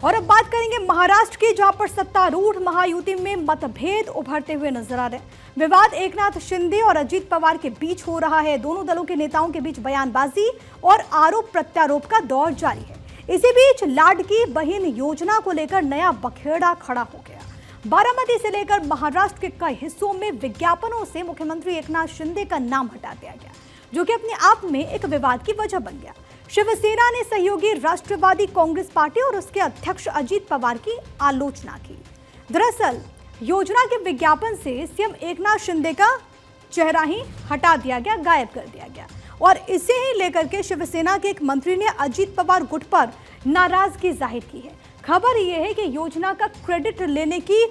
और अब बात करेंगे महाराष्ट्र की, जहां पर सत्तारूढ़ महायुति में मतभेद उभरते हुए नजर आ रहे हैं। विवाद एकनाथ शिंदे और अजीत पवार के बीच हो रहा है। दोनों दलों के नेताओं के बीच बयानबाजी और आरोप प्रत्यारोप का दौर जारी है। इसी बीच लाडकी बहन योजना को लेकर नया बखेड़ा खड़ा हो गया। बारामती से लेकर महाराष्ट्र के कई हिस्सों में विज्ञापनों से मुख्यमंत्री एकनाथ शिंदे का नाम हटा दिया गया, जो कि अपने आप में एक विवाद की वजह बन गया। शिवसेना ने सहयोगी राष्ट्रवादी कांग्रेस पार्टी और उसके अध्यक्ष अजीत पवार की आलोचना की। दरअसल योजना के विज्ञापन से सीएम एकनाथ शिंदे का चेहरा ही हटा दिया गया, गायब कर दिया गया। और इसे ही लेकर के शिवसेना के एक मंत्री ने अजीत पवार गुट पर नाराजगी जाहिर की है। खबर यह है कि योजना का क्रेडिट लेने की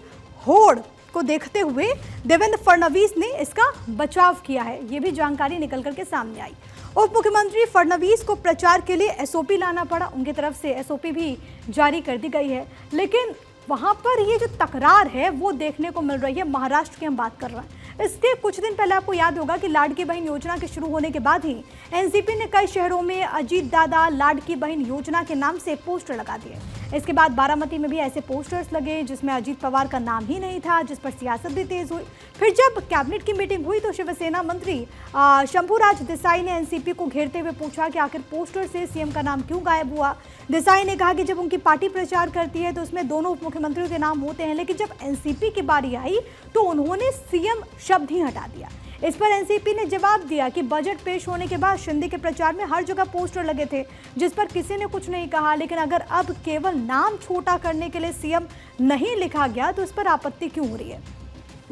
होड़ को देखते हुए देवेंद्र फडणवीस ने इसका बचाव किया है। ये भी जानकारी निकल करके सामने आई। उप मुख्यमंत्री फडणवीस को प्रचार के लिए एसओपी लाना पड़ा। उनकी तरफ से एसओपी भी जारी कर दी गई है, लेकिन वहां पर ये जो तकरार है वो देखने को मिल रही है। महाराष्ट्र की हम बात कर रहे हैं। इसके कुछ दिन पहले आपको याद होगा कि लाडकी बहन योजना के शुरू होने के बाद ही एनसीपी ने कई शहरों में अजीत दादा लाडकी बहन योजना के नाम से पोस्टर लगा दिए। इसके बाद बारामती में भी ऐसे पोस्टर्स लगे जिसमें अजीत पवार का नाम ही नहीं था, जिस पर सियासत भी तेज हुई। फिर जब कैबिनेट की मीटिंग हुई तो शिवसेना मंत्री शंभूराज देसाई ने एनसीपी को घेरते हुए पूछा कि आखिर पोस्टर से सीएम का नाम क्यों गायब हुआ। देसाई ने कहा कि जब उनकी पार्टी प्रचार करती है तो उसमें दोनों उप मुख्यमंत्रियों के नाम होते हैं, लेकिन जब एनसीपी की बारी आई तो उन्होंने सीएम शब्द ही हटा दिया। इस पर एनसीपी ने जवाब दिया कि बजट पेश होने के बाद शिंदे के प्रचार में हर जगह पोस्टर लगे थे, जिस पर किसी ने कुछ नहीं कहा, लेकिन अगर अब केवल नाम छोटा करने के लिए सीएम नहीं लिखा गया तो इस पर आपत्ति क्यों हो रही है।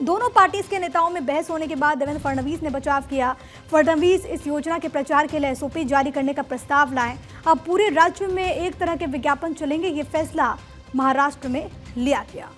दोनों पार्टीज के नेताओं में बहस होने के बाद देवेंद्र फडणवीस ने बचाव किया। फडणवीस इस योजना के प्रचार के लिए एसओपी जारी करने का प्रस्ताव लाए। अब पूरे राज्य में एक तरह के विज्ञापन चलेंगे, ये फैसला महाराष्ट्र में लिया गया।